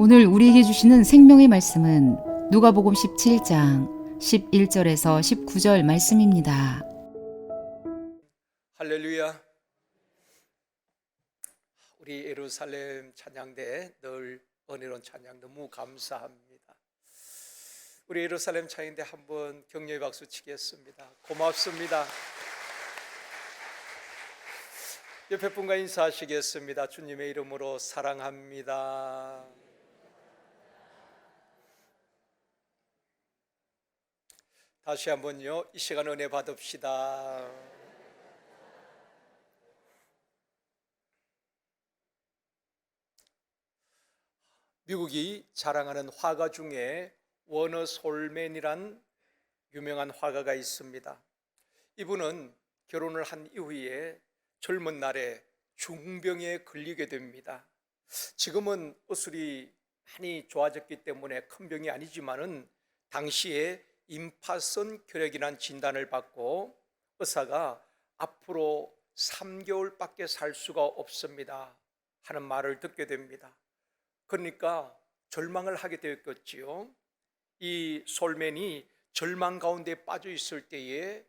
오늘 우리에게 주시는 생명의 말씀은 누가복음 17장 11절에서 19절 말씀입니다. 할렐루야. 우리 예루살렘 찬양대 늘 은혜로운 찬양 너무 감사합니다. 우리 예루살렘 찬양대 한번 격려의 박수 치겠습니다. 고맙습니다. 옆에 분과 인사하시겠습니다. 주님의 이름으로 사랑합니다. 다시 한번요, 이 시간 은혜 받읍시다. 미국이 자랑하는 화가 중에 워너 솔맨이란 유명한 화가가 있습니다. 이분은 결혼을 한 이후에 젊은 날에 중병에 걸리게 됩니다. 지금은 의술이 많이 좋아졌기 때문에 큰 병이 아니지만은 당시에 임파선 결핵이라는 진단을 받고 의사가 앞으로 3개월밖에 살 수가 없습니다 하는 말을 듣게 됩니다. 그러니까 절망을 하게 되었겠지요. 이 솔맨이 절망 가운데 빠져 있을 때에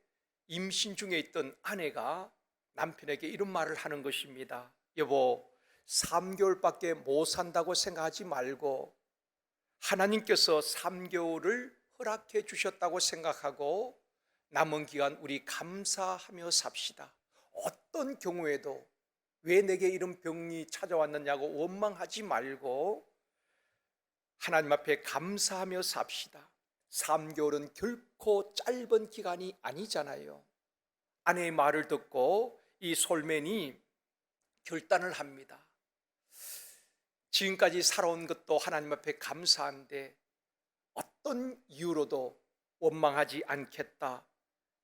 임신 중에 있던 아내가 남편에게 이런 말을 하는 것입니다. 여보, 3개월밖에 못 산다고 생각하지 말고 하나님께서 3개월을 허락해 주셨다고 생각하고 남은 기간 우리 감사하며 삽시다. 어떤 경우에도 왜 내게 이런 병이 찾아왔느냐고 원망하지 말고 하나님 앞에 감사하며 삽시다. 3개월은 결코 짧은 기간이 아니잖아요. 아내의 말을 듣고 이 솔맨이 결단을 합니다. 지금까지 살아온 것도 하나님 앞에 감사한데 어떤 이유로도 원망하지 않겠다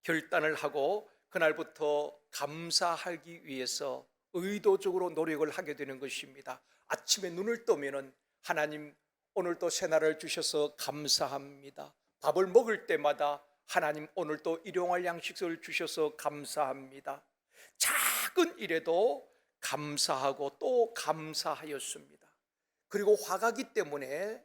결단을 하고 그날부터 감사하기 위해서 의도적으로 노력을 하게 되는 것입니다. 아침에 눈을 뜨면은 하나님 오늘 또 새날을 주셔서 감사합니다. 밥을 먹을 때마다 하나님 오늘 또 일용할 양식을 주셔서 감사합니다. 작은 일에도 감사하고 또 감사하였습니다. 그리고 화가기 때문에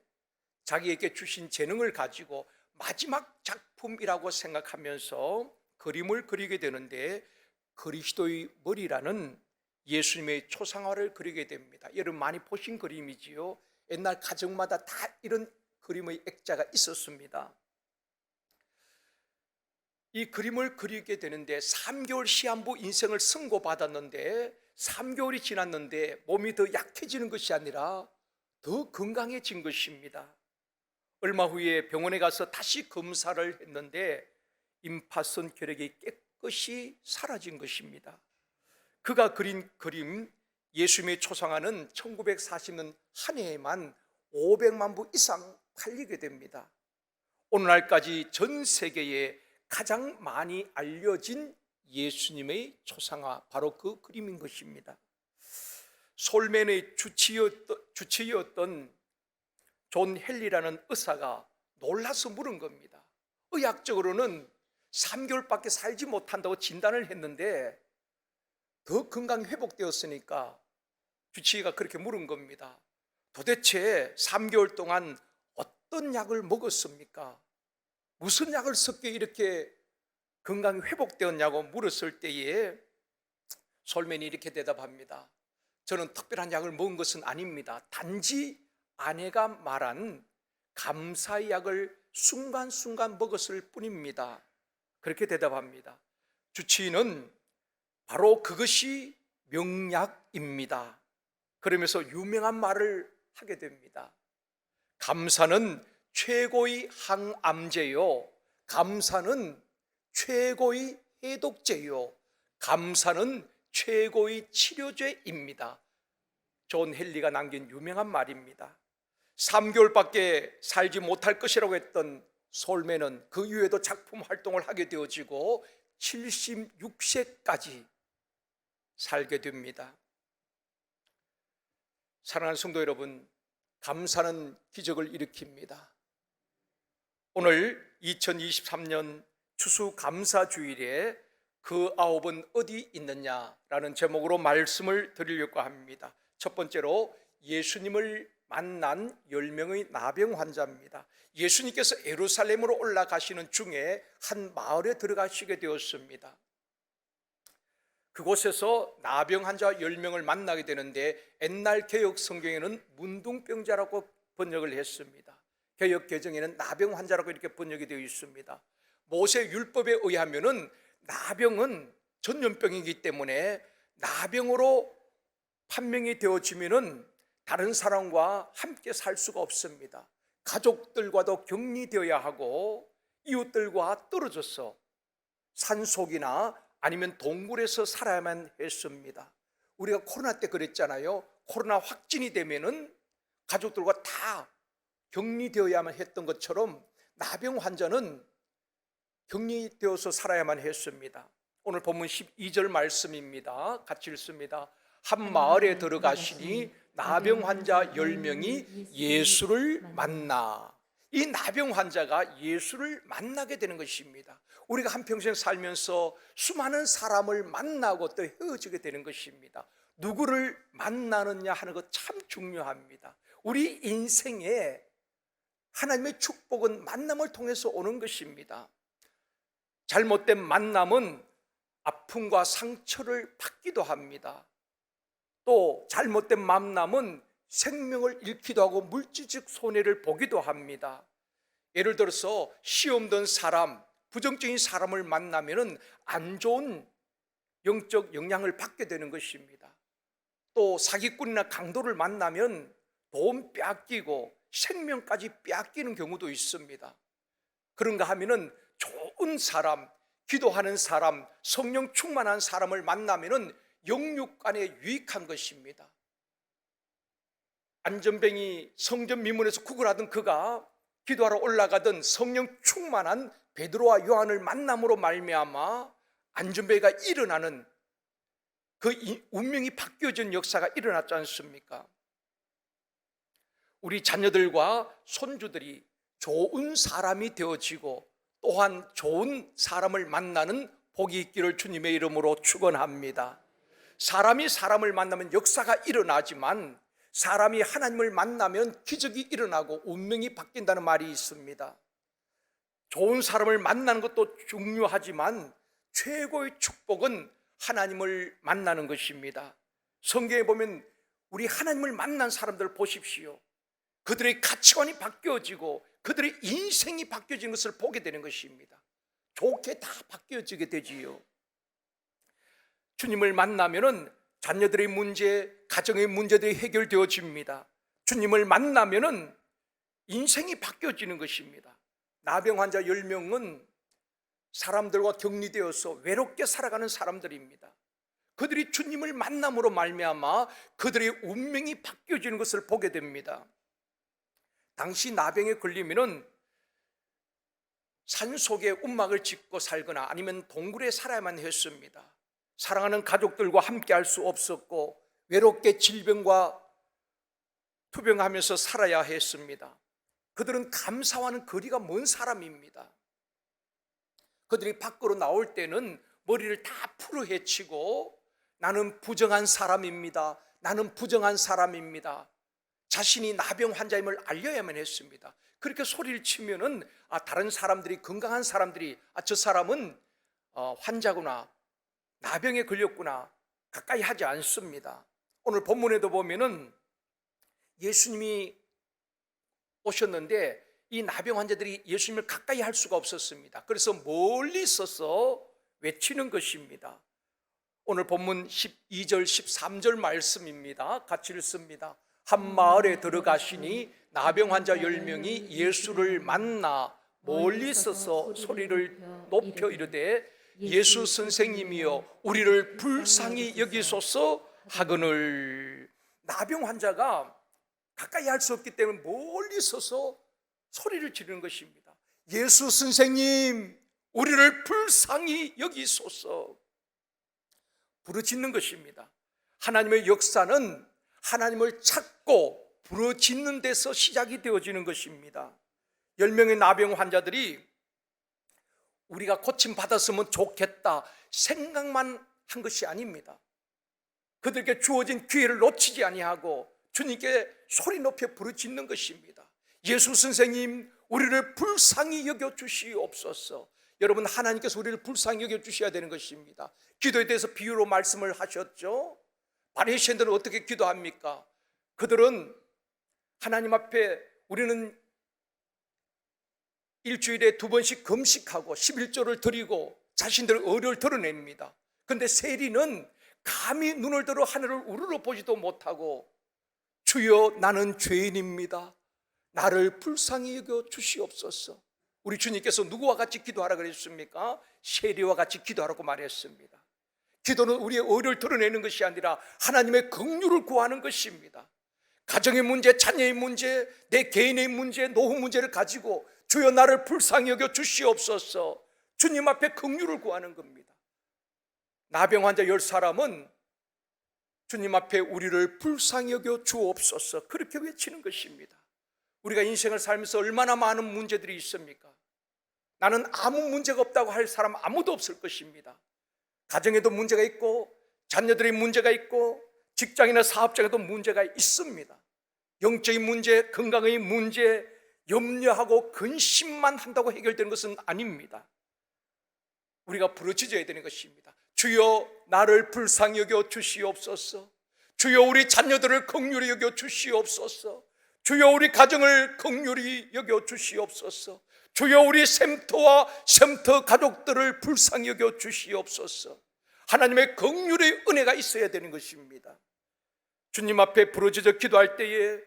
자기에게 주신 재능을 가지고 마지막 작품이라고 생각하면서 그림을 그리게 되는데 그리스도의 머리라는 예수님의 초상화를 그리게 됩니다. 여러분 많이 보신 그림이지요. 옛날 가정마다 다 이런 그림의 액자가 있었습니다. 이 그림을 그리게 되는데 3개월 시한부 인생을 선고받았는데 3개월이 지났는데 몸이 더 약해지는 것이 아니라 더 건강해진 것입니다. 얼마 후에 병원에 가서 다시 검사를 했는데 임파선 결핵이 깨끗이 사라진 것입니다. 그가 그린 그림 예수님의 초상화는 1940년 한 해에만 500만 부 이상 팔리게 됩니다. 오늘날까지 전 세계에 가장 많이 알려진 예수님의 초상화, 바로 그 그림인 것입니다. 솔맨의 주치의였던 존 헨리라는 의사가 놀라서 물은 겁니다. 의학적으로는 3개월밖에 살지 못한다고 진단을 했는데 더 건강이 회복되었으니까 주치의가 그렇게 물은 겁니다. 도대체 3개월 동안 어떤 약을 먹었습니까? 무슨 약을 썼기에 이렇게 건강이 회복되었냐고 물었을 때에 솔맨이 이렇게 대답합니다. 저는 특별한 약을 먹은 것은 아닙니다. 단지 아내가 말한 감사의 약을 순간순간 먹었을 뿐입니다. 그렇게 대답합니다. 주치의는 바로 그것이 명약입니다. 그러면서 유명한 말을 하게 됩니다. 감사는 최고의 항암제요, 감사는 최고의 해독제요, 감사는 최고의 치료제입니다. 존 헨리가 남긴 유명한 말입니다. 3개월밖에 살지 못할 것이라고 했던 솔맨은 그 이후에도 작품 활동을 하게 되어지고 76세까지 살게 됩니다. 사랑하는 성도 여러분, 감사는 기적을 일으킵니다. 오늘 2023년 추수감사주일에 그 9은 어디 있느냐라는 제목으로 말씀을 드리려고 합니다. 첫 번째로 예수님을 만난 10명의 나병 환자입니다. 예수님께서 예루살렘으로 올라가시는 중에 한 마을에 들어가시게 되었습니다. 그곳에서 나병 환자 10명을 만나게 되는데 옛날 개혁 성경에는 문둥병자라고 번역을 했습니다. 개혁 개정에는 나병 환자라고 이렇게 번역이 되어 있습니다. 모세 율법에 의하면은 나병은 전염병이기 때문에 나병으로 판명이 되어지면은 다른 사람과 함께 살 수가 없습니다. 가족들과도 격리되어야 하고 이웃들과 떨어져서 산속이나 아니면 동굴에서 살아야만 했습니다. 우리가 코로나 때 그랬잖아요. 코로나 확진이 되면은 가족들과 다 격리되어야만 했던 것처럼 나병 환자는 격리되어서 살아야만 했습니다. 오늘 본문 12절 말씀입니다. 같이 읽습니다. 한 마을에 들어가시니 나병 환자 10명이 예수를 만나. 이 나병 환자가 예수를 만나게 되는 것입니다. 우리가 한평생 살면서 수많은 사람을 만나고 또 헤어지게 되는 것입니다. 누구를 만나느냐 하는 것 참 중요합니다. 우리 인생에 하나님의 축복은 만남을 통해서 오는 것입니다. 잘못된 만남은 아픔과 상처를 받기도 합니다. 또 잘못된 만남은 생명을 잃기도 하고 물질적 손해를 보기도 합니다. 예를 들어서 시험 든 사람, 부정적인 사람을 만나면 안 좋은 영적 영향을 받게 되는 것입니다. 또 사기꾼이나 강도를 만나면 돈 빼앗기고 생명까지 빼앗기는 경우도 있습니다. 그런가 하면은 좋은 사람, 기도하는 사람, 성령 충만한 사람을 만나면은 영육간에 유익한 것입니다. 안전뱅이 성전 미문에서 구걸하던 그가 기도하러 올라가던 성령 충만한 베드로와 요한을 만남으로 말미암아 안전뱅이가 일어나는 그 운명이 바뀌어진 역사가 일어났지 않습니까? 우리 자녀들과 손주들이 좋은 사람이 되어지고 또한 좋은 사람을 만나는 복이 있기를 주님의 이름으로 축원합니다. 사람이 사람을 만나면 역사가 일어나지만 사람이 하나님을 만나면 기적이 일어나고 운명이 바뀐다는 말이 있습니다. 좋은 사람을 만나는 것도 중요하지만 최고의 축복은 하나님을 만나는 것입니다. 성경에 보면 우리 하나님을 만난 사람들 보십시오. 그들의 가치관이 바뀌어지고 그들의 인생이 바뀌어진 것을 보게 되는 것입니다. 좋게 다 바뀌어지게 되지요. 주님을 만나면은 자녀들의 문제, 가정의 문제들이 해결되어집니다. 주님을 만나면은 인생이 바뀌어지는 것입니다. 나병 환자 10명은 사람들과 격리되어서 외롭게 살아가는 사람들입니다. 그들이 주님을 만남으로 말미암아 그들의 운명이 바뀌어지는 것을 보게 됩니다. 당시 나병에 걸리면은 산속에 움막을 짓고 살거나 아니면 동굴에 살아야만 했습니다. 사랑하는 가족들과 함께 할 수 없었고 외롭게 질병과 투병하면서 살아야 했습니다. 그들은 감사와는 거리가 먼 사람입니다. 그들이 밖으로 나올 때는 머리를 다 풀어헤치고 나는 부정한 사람입니다. 나는 부정한 사람입니다. 자신이 나병 환자임을 알려야만 했습니다. 그렇게 소리를 치면은 다른 사람들이, 건강한 사람들이 저 사람은 환자구나, 나병에 걸렸구나 가까이 하지 않습니다. 오늘 본문에도 보면은 예수님이 오셨는데 이 나병 환자들이 예수님을 가까이 할 수가 없었습니다. 그래서 멀리 서서 외치는 것입니다. 오늘 본문 12절 13절 말씀입니다. 같이 읽습니다. 한 마을에 들어가시니 나병 환자 10명이 예수를 만나 멀리 서서 소리를 높여 이르되 예수 선생님이여 우리를 불쌍히 여기소서 하거늘. 나병 환자가 가까이 할 수 없기 때문에 멀리 서서 소리를 지르는 것입니다. 예수 선생님 우리를 불쌍히 여기소서. 부르짖는 것입니다. 하나님의 역사는 하나님을 찾고 부르짖는 데서 시작이 되어지는 것입니다. 10명의 나병 환자들이 우리가 고침받았으면 좋겠다 생각만 한 것이 아닙니다. 그들에게 주어진 기회를 놓치지 아니하고 주님께 소리 높여 부르짖는 것입니다. 예수 선생님, 우리를 불쌍히 여겨 주시옵소서. 여러분, 하나님께서 우리를 불쌍히 여겨 주셔야 되는 것입니다. 기도에 대해서 비유로 말씀을 하셨죠. 바리새인들은 어떻게 기도합니까? 그들은 하나님 앞에 우리는 일주일에 2번씩 금식하고 11조를 드리고 자신들의 의를 드러냅니다. 그런데 세리는 감히 눈을 들어 하늘을 우러러 보지도 못하고 주여 나는 죄인입니다. 나를 불쌍히 여겨 주시옵소서. 우리 주님께서 누구와 같이 기도하라 그랬습니까? 세리와 같이 기도하라고 말했습니다. 기도는 우리의 의를 드러내는 것이 아니라 하나님의 긍휼을 구하는 것입니다. 가정의 문제, 자녀의 문제, 내 개인의 문제, 노후 문제를 가지고 주여 나를 불쌍히 여겨 주시옵소서. 주님 앞에 긍휼을 구하는 겁니다. 나병 환자 10사람은 주님 앞에 우리를 불쌍히 여겨 주옵소서 그렇게 외치는 것입니다. 우리가 인생을 살면서 얼마나 많은 문제들이 있습니까? 나는 아무 문제가 없다고 할 사람 아무도 없을 것입니다. 가정에도 문제가 있고 자녀들의 문제가 있고 직장이나 사업장에도 문제가 있습니다. 영적인 문제, 건강의 문제, 염려하고 근심만 한다고 해결되는 것은 아닙니다. 우리가 부르짖어야 되는 것입니다. 주여 나를 불쌍히 여겨 주시옵소서. 주여 우리 자녀들을 긍휼히 여겨 주시옵소서. 주여 우리 가정을 긍휼히 여겨 주시옵소서. 주여 우리 샘터와 샘터 가족들을 불쌍히 여겨 주시옵소서. 하나님의 긍휼의 은혜가 있어야 되는 것입니다. 주님 앞에 부르짖어 기도할 때에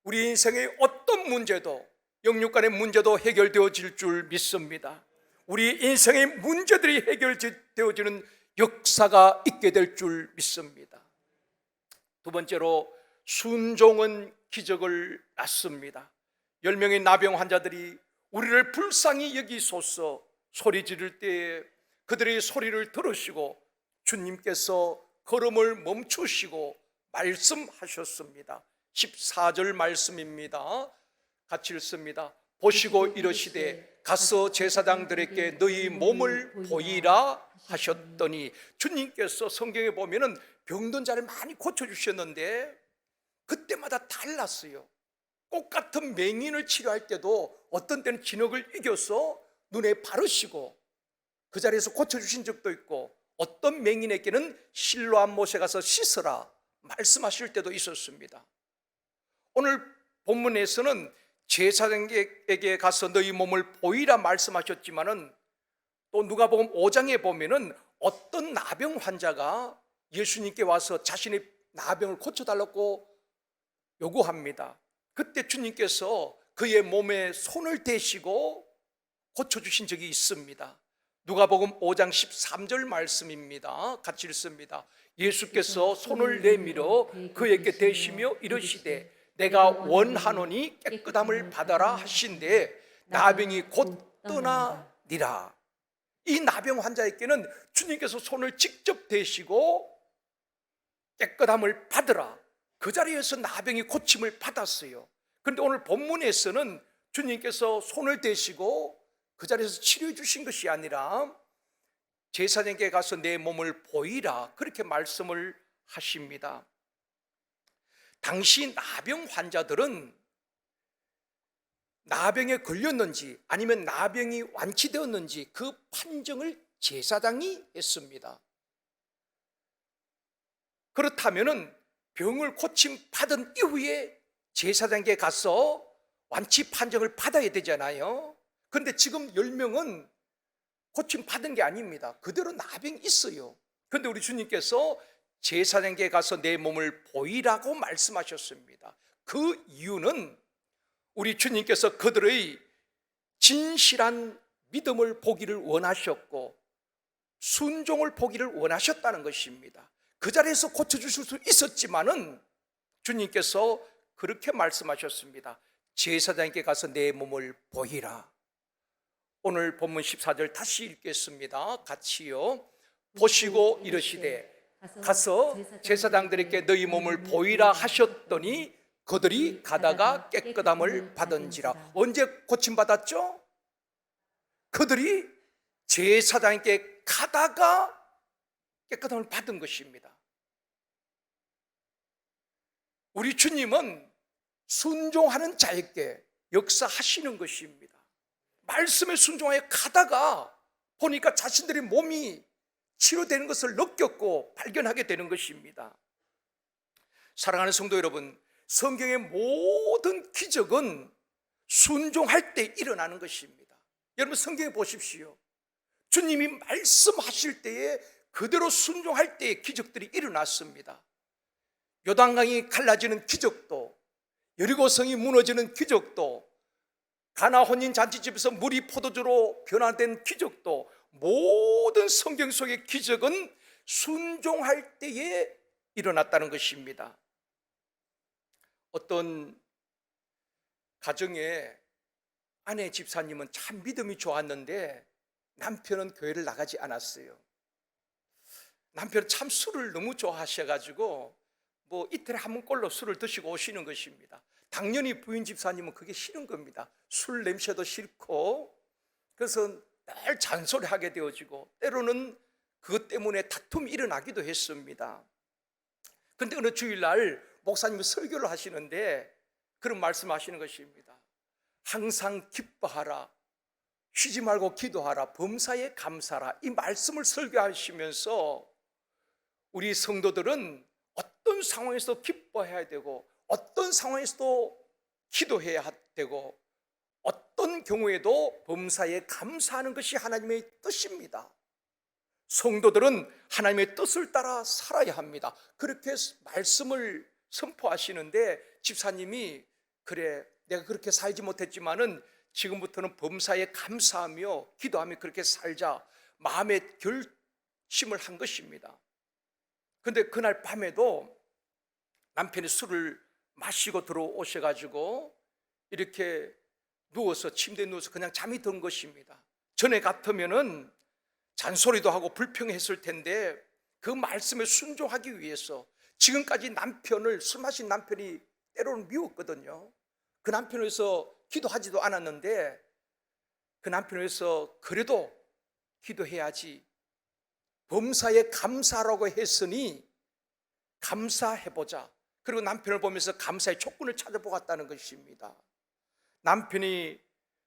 우리 인생의 어떤 문제도, 영육 간의 문제도 해결되어질 줄 믿습니다. 우리 인생의 문제들이 해결되어지는 역사가 있게 될 줄 믿습니다. 두 번째로 순종은 기적을 낳습니다. 10명의 나병 환자들이 우리를 불쌍히 여기소서 소리 지를 때에 그들의 소리를 들으시고 주님께서 걸음을 멈추시고 말씀하셨습니다. 14절 말씀입니다. 같이 읽습니다. 보시고 이르시되 가서 제사장들에게 너희 몸을 보이라 하셨더니, 주님께서 성경에 보면은 병든 자를 많이 고쳐주셨는데 그때마다 달랐어요. 똑같은 맹인을 치료할 때도 어떤 때는 진흙을 이겨서 눈에 바르시고 그 자리에서 고쳐주신 적도 있고, 어떤 맹인에게는 실로암 못에 가서 씻으라 말씀하실 때도 있었습니다. 오늘 본문에서는 제사장에게 가서 너희 몸을 보이라 말씀하셨지만은 또 누가복음 5장에 보면은 어떤 나병 환자가 예수님께 와서 자신의 나병을 고쳐달라고 요구합니다. 그때 주님께서 그의 몸에 손을 대시고 고쳐주신 적이 있습니다. 누가복음 5장 13절 말씀입니다. 같이 읽습니다. 예수께서 손을 내밀어 그에게 대시며 이르시되 내가 원하노니 깨끗함을 받아라 하신데 나병이 곧 떠나니라. 이 나병 환자에게는 주님께서 손을 직접 대시고 깨끗함을 받으라, 그 자리에서 나병이 고침을 받았어요. 그런데 오늘 본문에서는 주님께서 손을 대시고 그 자리에서 치료해 주신 것이 아니라 제사장에게 가서 내 몸을 보이라 그렇게 말씀을 하십니다. 당시 나병 환자들은 나병에 걸렸는지 아니면 나병이 완치되었는지 그 판정을 제사장이 했습니다. 그렇다면 병을 고침 받은 이후에 제사장에게 가서 완치 판정을 받아야 되잖아요. 그런데 지금 10명은 고침 받은 게 아닙니다. 그대로 나병이 있어요. 그런데 우리 주님께서 제사장에게 가서 내 몸을 보이라고 말씀하셨습니다. 그 이유는 우리 주님께서 그들의 진실한 믿음을 보기를 원하셨고 순종을 보기를 원하셨다는 것입니다. 그 자리에서 고쳐주실 수 있었지만은 주님께서 그렇게 말씀하셨습니다. 제사장에게 가서 내 몸을 보이라. 오늘 본문 14절 다시 읽겠습니다. 같이요. 보시고 이르시되 가서 제사장들에게 너희 몸을 보이라 하셨더니 그들이 가다가 깨끗함을 받은지라. 언제 고침받았죠? 그들이 제사장에게 가다가 깨끗함을 받은 것입니다. 우리 주님은 순종하는 자에게 역사하시는 것입니다. 말씀에 순종하여 가다가 보니까 자신들의 몸이 치료되는 것을 느꼈고 발견하게 되는 것입니다. 사랑하는 성도 여러분, 성경의 모든 기적은 순종할 때 일어나는 것입니다. 여러분 성경에 보십시오. 주님이 말씀하실 때에 그대로 순종할 때에 기적들이 일어났습니다. 요단강이 갈라지는 기적도, 여리고성이 무너지는 기적도, 가나 혼인 잔치집에서 물이 포도주로 변화된 기적도, 모든 성경 속의 기적은 순종할 때에 일어났다는 것입니다. 어떤 가정에 아내 집사님은 참 믿음이 좋았는데 남편은 교회를 나가지 않았어요. 남편은 참 술을 너무 좋아하셔가지고 이틀에 한 번꼴로 술을 드시고 오시는 것입니다. 당연히 부인 집사님은 그게 싫은 겁니다. 술 냄새도 싫고, 그래서 늘 잔소리하게 되어지고 때로는 그것 때문에 다툼이 일어나기도 했습니다. 그런데 어느 주일날 목사님이 설교를 하시는데 그런 말씀하시는 것입니다. 항상 기뻐하라, 쉬지 말고 기도하라, 범사에 감사하라. 이 말씀을 설교하시면서 우리 성도들은 어떤 상황에서도 기뻐해야 되고 어떤 상황에서도 기도해야 되고 어떤 경우에도 범사에 감사하는 것이 하나님의 뜻입니다. 성도들은 하나님의 뜻을 따라 살아야 합니다. 그렇게 말씀을 선포하시는데 집사님이 그래, 내가 그렇게 살지 못했지만은 지금부터는 범사에 감사하며 기도하며 그렇게 살자 마음의 결심을 한 것입니다. 그런데 그날 밤에도 남편이 술을 마시고 들어오셔가지고 이렇게 누워서 침대에 누워서 그냥 잠이 든 것입니다. 전에 같으면은 잔소리도 하고 불평했을 텐데 그 말씀에 순종하기 위해서 지금까지 남편을, 술 마신 남편이 때로는 미웠거든요. 그 남편을 위해서 기도하지도 않았는데 그 남편을 위해서 그래도 기도해야지, 범사에 감사라고 했으니 감사해보자. 그리고 남편을 보면서 감사의 조건을 찾아보았다는 것입니다. 남편이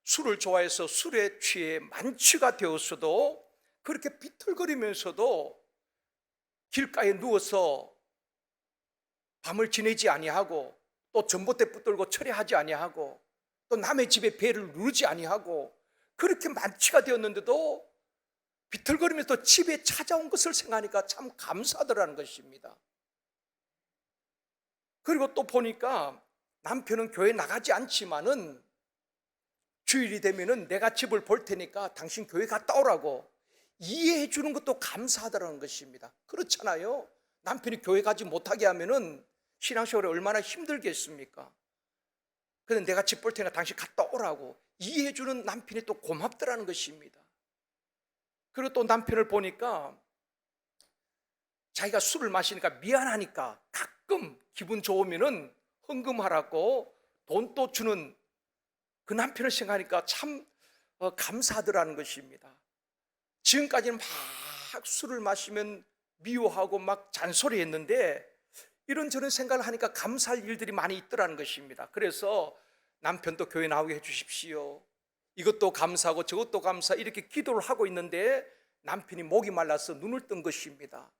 술을 좋아해서 술에 취해 만취가 되었어도 그렇게 비틀거리면서도 길가에 누워서 밤을 지내지 아니하고 또 전봇대 붙들고 철회하지 아니하고 또 남의 집에 배를 누르지 아니하고 그렇게 만취가 되었는데도 비틀거리면서 집에 찾아온 것을 생각하니까 참 감사하더라는 것입니다. 그리고 또 보니까 남편은 교회 나가지 않지만은 주일이 되면은 내가 집을 볼 테니까 당신 교회 갔다 오라고 이해해 주는 것도 감사하다는 것입니다. 그렇잖아요. 남편이 교회 가지 못하게 하면은 신앙생활이 얼마나 힘들겠습니까? 그런데 내가 집 볼 테니까 당신 갔다 오라고 이해해 주는 남편이 또 고맙더라는 것입니다. 그리고 또 남편을 보니까 자기가 술을 마시니까 미안하니까 가끔 기분 좋으면은 헌금하라고 돈 또 주는 그 남편을 생각하니까 참 감사하더라는 것입니다. 지금까지는 막 술을 마시면 미워하고 막 잔소리했는데 이런저런 생각을 하니까 감사할 일들이 많이 있더라는 것입니다. 그래서 남편도 교회 나오게 해주십시오, 이것도 감사하고 저것도 감사, 이렇게 기도를 하고 있는데 남편이 목이 말라서 눈을 뜬 것입니다.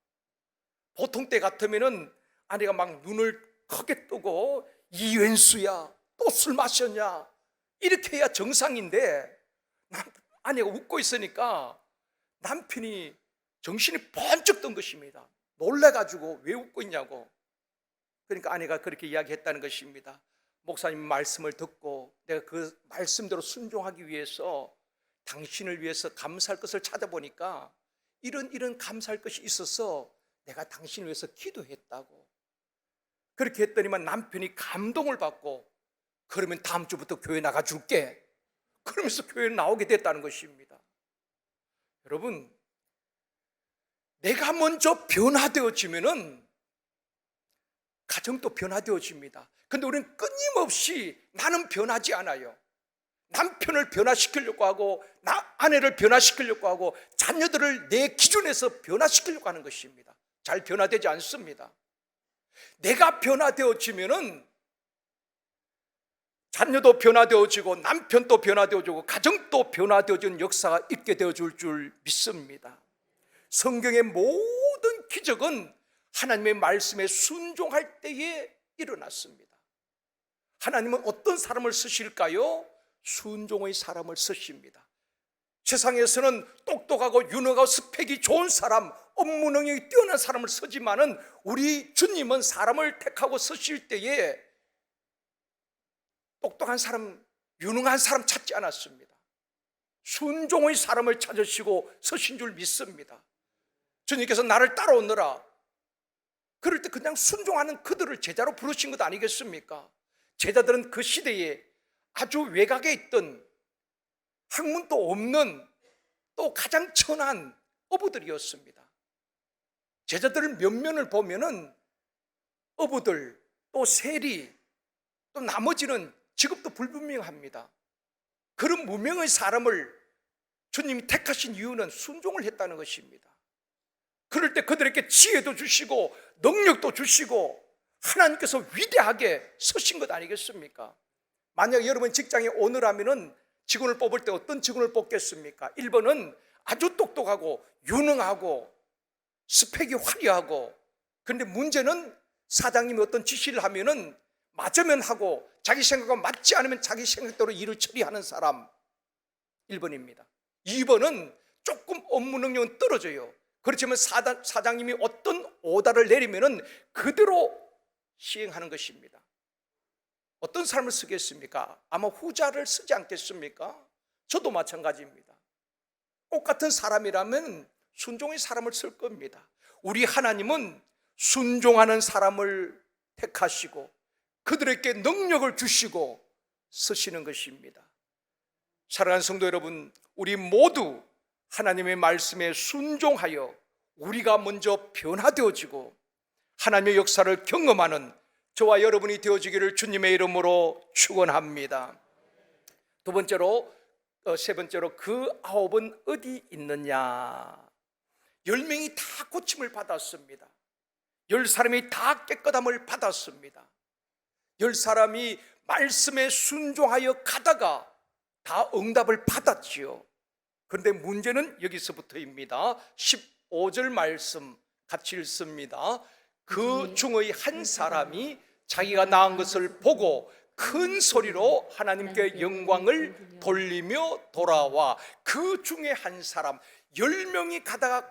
보통 때 같으면은 아내가 막 눈을 크게 뜨고 이웬수야 또 술 마셨냐 이렇게 해야 정상인데 아내가 웃고 있으니까 남편이 정신이 번쩍 든 것입니다. 놀래가지고 왜 웃고 있냐고. 그러니까 아내가 그렇게 이야기했다는 것입니다. 목사님 말씀을 듣고 내가 그 말씀대로 순종하기 위해서 당신을 위해서 감사할 것을 찾아보니까 이런 감사할 것이 있어서 내가 당신을 위해서 기도했다고. 그렇게 했더니만 남편이 감동을 받고 그러면 다음 주부터 교회 나가줄게 그러면서 교회에 나오게 됐다는 것입니다. 여러분, 내가 먼저 변화되어지면은 가정도 변화되어집니다. 그런데 우리는 끊임없이 나는 변하지 않아요. 남편을 변화시키려고 하고 아내를 변화시키려고 하고 자녀들을 내 기준에서 변화시키려고 하는 것입니다. 잘 변화되지 않습니다. 내가 변화되어지면은 자녀도 변화되어지고 남편도 변화되어지고 가정도 변화되어지는 역사가 있게 되어줄 줄 믿습니다. 성경의 모든 기적은 하나님의 말씀에 순종할 때에 일어났습니다. 하나님은 어떤 사람을 쓰실까요? 순종의 사람을 쓰십니다. 세상에서는 똑똑하고 유능하고 스펙이 좋은 사람, 업무 능력이 뛰어난 사람을 쓰지만은 우리 주님은 사람을 택하고 쓰실 때에 똑똑한 사람, 유능한 사람 찾지 않았습니다. 순종의 사람을 찾으시고 쓰신 줄 믿습니다. 주님께서 나를 따라오너라, 그럴 때 그냥 순종하는 그들을 제자로 부르신 것 아니겠습니까? 제자들은 그 시대에 아주 외곽에 있던 학문도 없는 또 가장 천한 어부들이었습니다. 제자들 면면을 보면은 어부들, 또 세리, 또 나머지는 직업도 불분명합니다. 그런 무명의 사람을 주님이 택하신 이유는 순종을 했다는 것입니다. 그럴 때 그들에게 지혜도 주시고 능력도 주시고 하나님께서 위대하게 쓰신 것 아니겠습니까? 만약 여러분 직장에 오너라면은 직원을 뽑을 때 어떤 직원을 뽑겠습니까? 1번은 아주 똑똑하고 유능하고 스펙이 화려하고, 그런데 문제는 사장님이 어떤 지시를 하면은 맞으면 하고 자기 생각과 맞지 않으면 자기 생각대로 일을 처리하는 사람 1번입니다. 2번은 조금 업무 능력은 떨어져요. 그렇지만 사장님이 어떤 오다를 내리면은 그대로 시행하는 것입니다. 어떤 사람을 쓰겠습니까? 아마 후자를 쓰지 않겠습니까? 저도 마찬가지입니다. 똑같은 사람이라면 순종의 사람을 쓸 겁니다. 우리 하나님은 순종하는 사람을 택하시고 그들에게 능력을 주시고 쓰시는 것입니다. 사랑하는 성도 여러분, 우리 모두 하나님의 말씀에 순종하여 우리가 먼저 변화되어지고 하나님의 역사를 경험하는 저와 여러분이 되어지기를 주님의 이름으로 축원합니다. 세 번째로 그 9은 어디 있느냐? 10명이 다 고침을 받았습니다. 10사람이 다 깨끗함을 받았습니다. 10사람이 말씀에 순종하여 가다가 다 응답을 받았지요. 그런데 문제는 여기서부터입니다. 15절 말씀 같이 읽습니다. 그 중의 한 사람이 자기가 낳은 것을 보고 큰 소리로 하나님께 영광을 돌리며 돌아와. 그 중에 한 사람, 10명이 가다가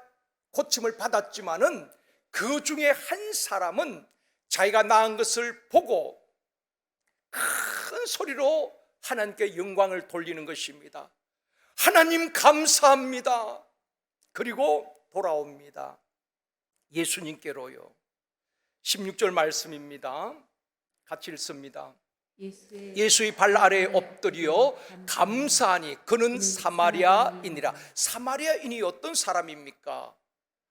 고침을 받았지만은 그 중에 한 사람은 자기가 낳은 것을 보고 큰 소리로 하나님께 영광을 돌리는 것입니다. 하나님 감사합니다. 그리고 돌아옵니다. 예수님께로요. 16절 말씀입니다. 같이 읽습니다. 예수의 발 아래에 엎드려 감사하니 그는 사마리아인이라. 사마리아인이 어떤 사람입니까?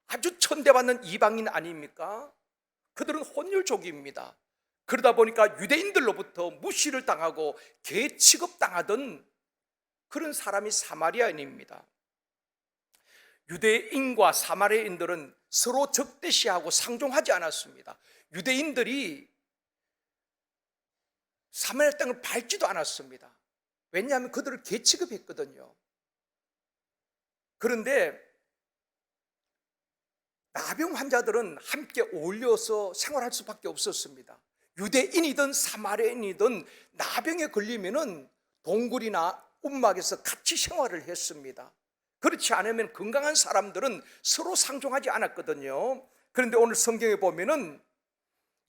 아주 천대받는 이방인 아닙니까? 그들은 혼혈족입니다. 그러다 보니까 유대인들로부터 무시를 당하고 개 취급당하던 그런 사람이 사마리아인입니다. 유대인과 사마리아인들은 서로 적대시하고 상종하지 않았습니다. 유대인들이 사마리아 땅을 밟지도 않았습니다. 왜냐하면 그들을 개 취급했거든요. 그런데 나병 환자들은 함께 어울려서 생활할 수밖에 없었습니다. 유대인이든 사마리아인이든 나병에 걸리면은 동굴이나 움막에서 같이 생활을 했습니다. 그렇지 않으면 건강한 사람들은 서로 상종하지 않았거든요. 그런데 오늘 성경에 보면은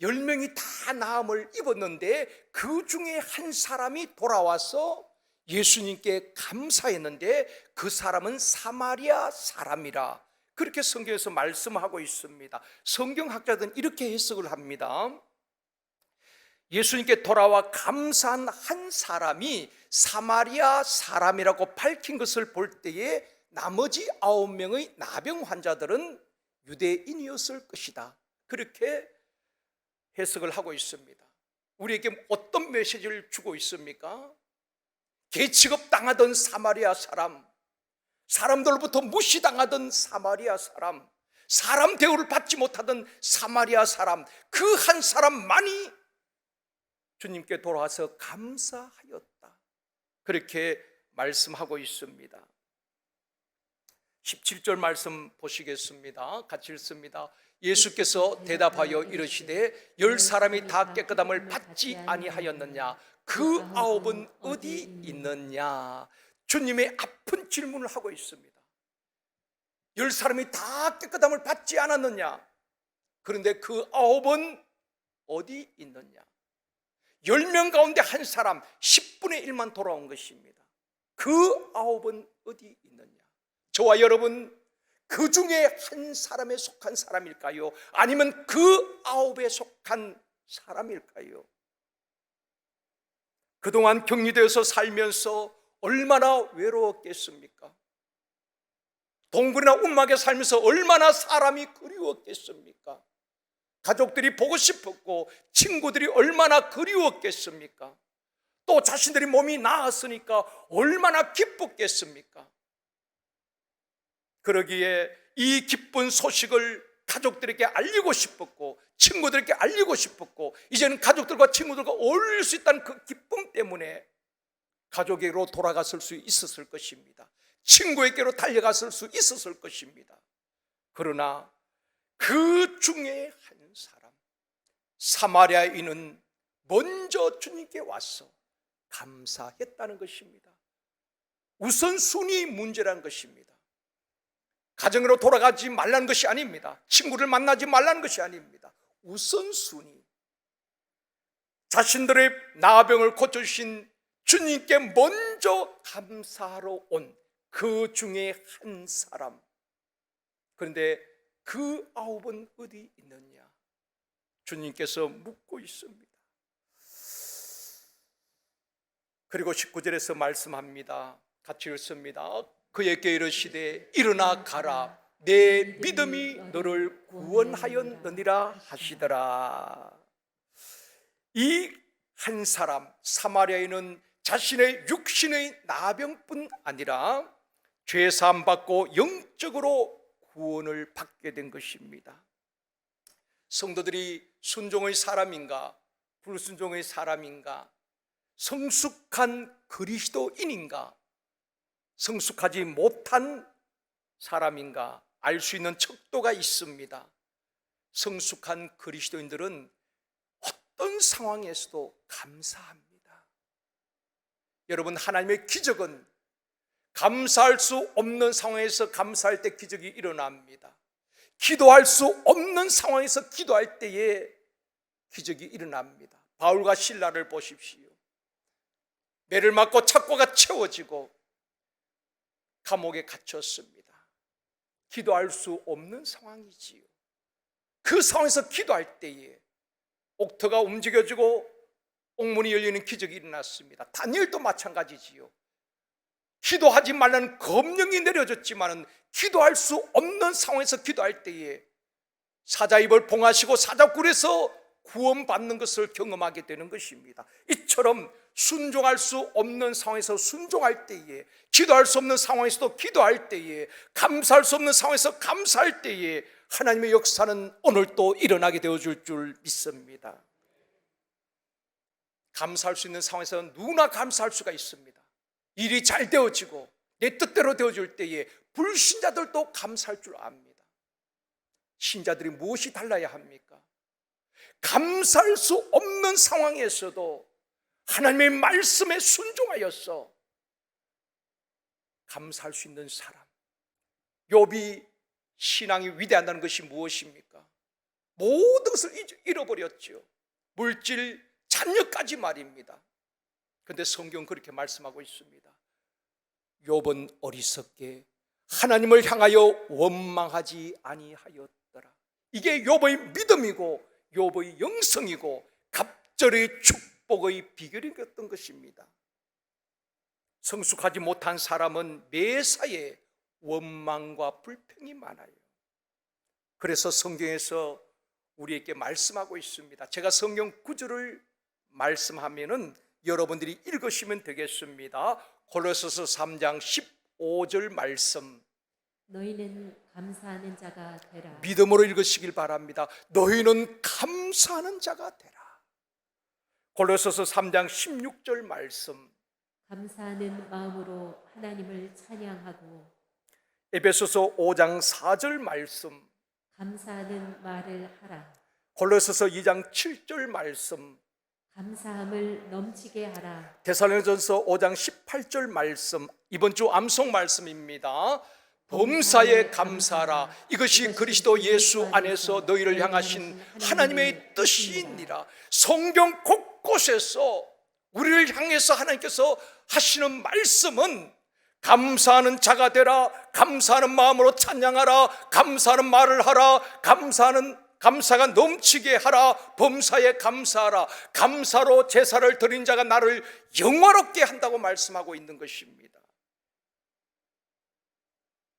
10명이 다 나음을 입었는데 그 중에 한 사람이 돌아와서 예수님께 감사했는데 그 사람은 사마리아 사람이라. 그렇게 성경에서 말씀하고 있습니다. 성경학자들은 이렇게 해석을 합니다. 예수님께 돌아와 감사한 한 사람이 사마리아 사람이라고 밝힌 것을 볼 때에 나머지 9명의 나병 환자들은 유대인이었을 것이다. 그렇게 해석을 하고 있습니다. 우리에게 어떤 메시지를 주고 있습니까? 개 취급당하던 사마리아 사람, 사람들로부터 무시당하던 사마리아 사람, 사람 대우를 받지 못하던 사마리아 사람, 그 한 사람만이 주님께 돌아와서 감사하였다. 그렇게 말씀하고 있습니다. 17절 말씀 보시겠습니다. 같이 읽습니다. 예수께서 대답하여 이르시되 10사람이 다 깨끗함을 받지 아니하였느냐? 그 9은 어디 있느냐? 주님의 아픈 질문을 하고 있습니다. 10사람이 다 깨끗함을 받지 않았느냐? 그런데 그 9은 어디 있느냐? 10명 가운데 한 사람 10분의 1만 돌아온 것입니다. 그 9은 어디 있느냐? 저와 여러분, 그 중에 한 사람에 속한 사람일까요? 아니면 그 9에 속한 사람일까요? 그동안 격리되어서 살면서 얼마나 외로웠겠습니까? 동굴이나 움막에 살면서 얼마나 사람이 그리웠겠습니까? 가족들이 보고 싶었고 친구들이 얼마나 그리웠겠습니까? 또 자신들이 몸이 나았으니까 얼마나 기뻤겠습니까? 그러기에 이 기쁜 소식을 가족들에게 알리고 싶었고 친구들에게 알리고 싶었고 이제는 가족들과 친구들과 어울릴 수 있다는 그 기쁨 때문에 가족에게로 돌아갔을 수 있었을 것입니다. 친구에게로 달려갔을 수 있었을 것입니다. 그러나 그 중에 한 사람, 사마리아인은 먼저 주님께 와서 감사했다는 것입니다. 우선순위 문제라는 것입니다. 가정으로 돌아가지 말라는 것이 아닙니다. 친구를 만나지 말라는 것이 아닙니다. 우선순위, 자신들의 나병을 고쳐주신 주님께 먼저 감사하러 온 그 중에 한 사람. 그런데 그 9은 어디 있느냐? 주님께서 묻고 있습니다. 그리고 19절에서 말씀합니다. 같이 읽습니다. 그에게 이르시되 일어나 가라, 내 믿음이 너를 구원하였느니라 하시더라. 이 한 사람 사마리아인은 자신의 육신의 나병뿐 아니라 죄사함 받고 영적으로 구원을 받게 된 것입니다. 성도들이 순종의 사람인가 불순종의 사람인가, 성숙한 그리스도인인가 성숙하지 못한 사람인가 알 수 있는 척도가 있습니다. 성숙한 그리스도인들은 어떤 상황에서도 감사합니다. 여러분, 하나님의 기적은 감사할 수 없는 상황에서 감사할 때 기적이 일어납니다. 기도할 수 없는 상황에서 기도할 때에 기적이 일어납니다. 바울과 실라를 보십시오. 매를 맞고 착고가 채워지고 감옥에 갇혔습니다. 기도할 수 없는 상황이지요. 그 상황에서 기도할 때에 옥터가 움직여지고 옥문이 열리는 기적이 일어났습니다. 다니엘도 마찬가지지요. 기도하지 말라는 검령이 내려졌지만 기도할 수 없는 상황에서 기도할 때에 사자 입을 봉하시고 사자굴에서 구원받는 것을 경험하게 되는 것입니다. 이처럼 순종할 수 없는 상황에서 순종할 때에, 기도할 수 없는 상황에서도 기도할 때에, 감사할 수 없는 상황에서 감사할 때에 하나님의 역사는 오늘 또 일어나게 되어줄 줄 믿습니다. 감사할 수 있는 상황에서 누구나 감사할 수가 있습니다. 일이 잘 되어지고 내 뜻대로 되어질 때에 불신자들도 감사할 줄 압니다. 신자들이 무엇이 달라야 합니까? 감사할 수 없는 상황에서도 하나님의 말씀에 순종하여서 감사할 수 있는 사람. 욥이 신앙이 위대하다는 것이 무엇입니까? 모든 것을 잃어버렸죠. 물질, 자녀까지 말입니다. 그런데 성경은 그렇게 말씀하고 있습니다. 욥은 어리석게 하나님을 향하여 원망하지 아니하였더라. 이게 욥의 믿음이고 욥의 영성이고 갑절의 축복의 비결이었던 것입니다. 성숙하지 못한 사람은 매사에 원망과 불평이 많아요. 그래서 성경에서 우리에게 말씀하고 있습니다. 제가 성경 구절을 말씀하면은 여러분들이 읽으시면 되겠습니다. 골로새서 3장 15절 말씀, 너희는 감사하는 자가 되라. 믿음으로 읽으시길 바랍니다. 너희는 감사하는 자가 되라. 골로새서 3장 16절 말씀, 감사하는 마음으로 하나님을 찬양하고 에베소서 5장 4절 말씀, 감사하는 말을 하라. 골로새서 2장 7절 말씀, 감사함을 넘치게 하라. 데살로니가전서 5장 18절 말씀, 이번 주 암송 말씀입니다. 범사에 감사하라. 이것이 그리스도 예수 안에서 너희를 향하신 하나님의 뜻이니라. 성경 곳곳에서 우리를 향해서 하나님께서 하시는 말씀은 감사하는 자가 되라, 감사하는 마음으로 찬양하라, 감사하는 말을 하라, 감사가 넘치게 하라, 범사에 감사하라. 감사로 제사를 드린 자가 나를 영화롭게 한다고 말씀하고 있는 것입니다.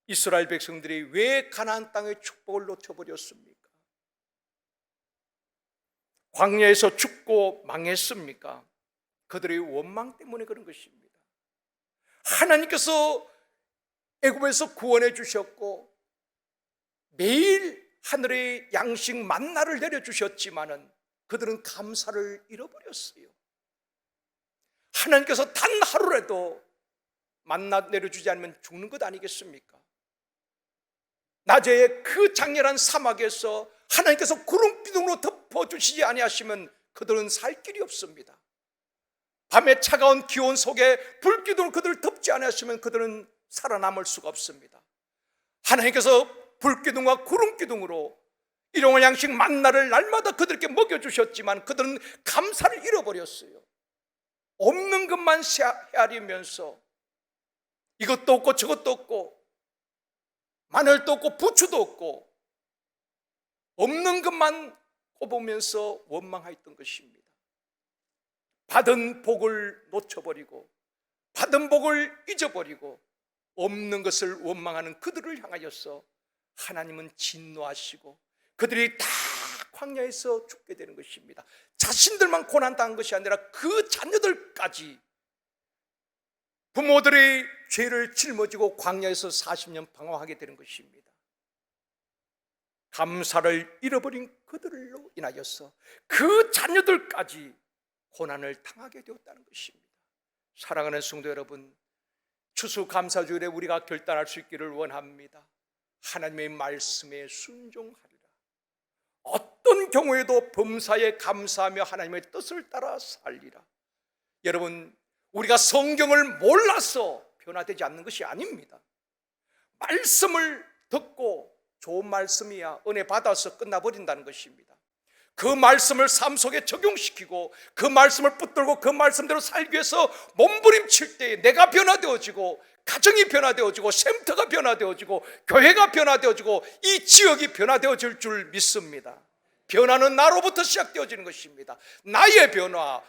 이스라엘 백성들이 왜 가나안 땅의 축복을 놓쳐버렸습니까? 광야에서 죽고 망했습니까? 그들의 원망 때문에 그런 것입니다. 하나님께서 애굽에서 구원해 주셨고 매일 하늘의 양식 만나를 내려주셨지만은 그들은 감사를 잃어버렸어요. 하나님께서 단 하루라도 만나 내려주지 않으면 죽는 것 아니겠습니까? 낮에 그 장렬한 사막에서 하나님께서 구름 기둥으로 덮어주시지 아니하시면 그들은 살 길이 없습니다. 밤에 차가운 기온 속에 불기둥으로 그들을 덮지 아니하시면 그들은 살아남을 수가 없습니다. 하나님께서 불기둥과 구름기둥으로 일용할 양식 만나를 날마다 그들에게 먹여주셨지만 그들은 감사를 잃어버렸어요. 없는 것만 헤아리면서 이것도 없고 저것도 없고 마늘도 없고 부추도 없고 없는 것만 꼽으면서 원망하였던 것입니다. 받은 복을 놓쳐버리고 받은 복을 잊어버리고 없는 것을 원망하는 그들을 향하여서 하나님은 진노하시고 그들이 다 광야에서 죽게 되는 것입니다. 자신들만 고난당한 것이 아니라 그 자녀들까지 부모들의 죄를 짊어지고 광야에서 40년 방황하게 되는 것입니다. 감사를 잃어버린 그들로 인하여서 그 자녀들까지 고난을 당하게 되었다는 것입니다. 사랑하는 성도 여러분, 추수감사주일에 우리가 결단할 수 있기를 원합니다. 하나님의 말씀에 순종하리라. 어떤 경우에도 범사에 감사하며 하나님의 뜻을 따라 살리라. 여러분, 우리가 성경을 몰라서 변화되지 않는 것이 아닙니다. 말씀을 듣고 좋은 말씀이야 은혜 받아서 끝나버린다는 것입니다. 그 말씀을 삶 속에 적용시키고 그 말씀을 붙들고 그 말씀대로 살기 위해서 몸부림칠 때에 내가 변화되어지고 가정이 변화되어지고 쉼터가 변화되어지고 교회가 변화되어지고 이 지역이 변화되어질 줄 믿습니다. 변화는 나로부터 시작되어지는 것입니다. 나의 변화,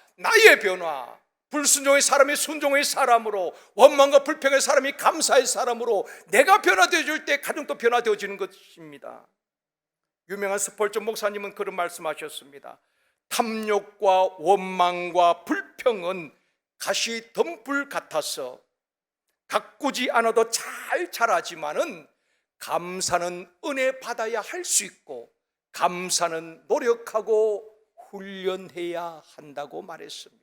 불순종의 사람이 순종의 사람으로, 원망과 불평의 사람이 감사의 사람으로 내가 변화되어질 때 가정도 변화되어지는 것입니다. 유명한 스펄전 목사님은 그런 말씀하셨습니다. 탐욕과 원망과 불평은 가시덤불 같아서 가꾸지 않아도 잘 자라지만은 감사는 은혜 받아야 할 수 있고 감사는 노력하고 훈련해야 한다고 말했습니다.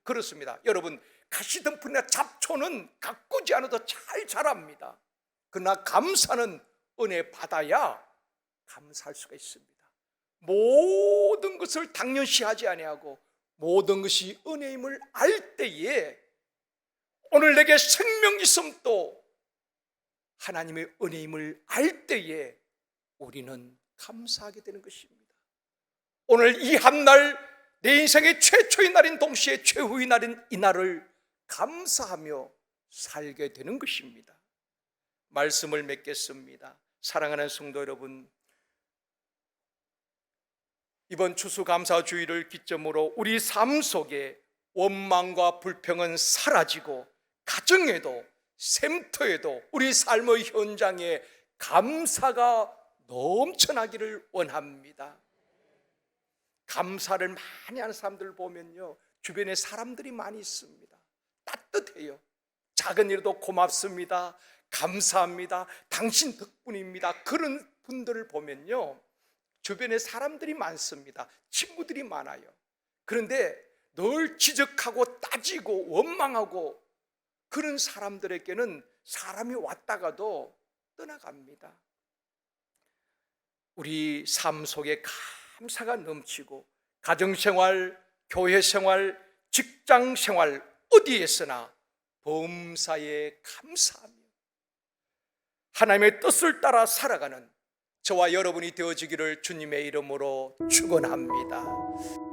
그렇습니다. 여러분, 가시덤불이나 잡초는 가꾸지 않아도 잘 자랍니다. 그러나 감사는 은혜 받아야 감사할 수가 있습니다. 모든 것을 당연시하지 아니하고 모든 것이 은혜임을 알 때에 오늘 내게 생명이 있음도 하나님의 은혜임을 알 때에 우리는 감사하게 되는 것입니다. 오늘 이 한 날 내 인생의 최초의 날인 동시에 최후의 날인 이 날을 감사하며 살게 되는 것입니다. 말씀을 맺겠습니다. 사랑하는 성도 여러분, 이번 추수감사주의를 기점으로 우리 삶 속에 원망과 불평은 사라지고 가정에도 쉼터에도 우리 삶의 현장에 감사가 넘쳐나기를 원합니다. 감사를 많이 하는 사람들 보면요, 주변에 사람들이 많이 있습니다. 따뜻해요. 작은 일도 고맙습니다. 감사합니다. 당신 덕분입니다. 그런 분들을 보면요, 주변에 사람들이 많습니다. 친구들이 많아요. 그런데 늘 지적하고 따지고 원망하고 그런 사람들에게는 사람이 왔다가도 떠나갑니다. 우리 삶 속에 감사가 넘치고 가정생활, 교회생활, 직장생활 어디에서나 범사에 감사하며 하나님의 뜻을 따라 살아가는 저와 여러분이 되어지기를 주님의 이름으로 축원합니다.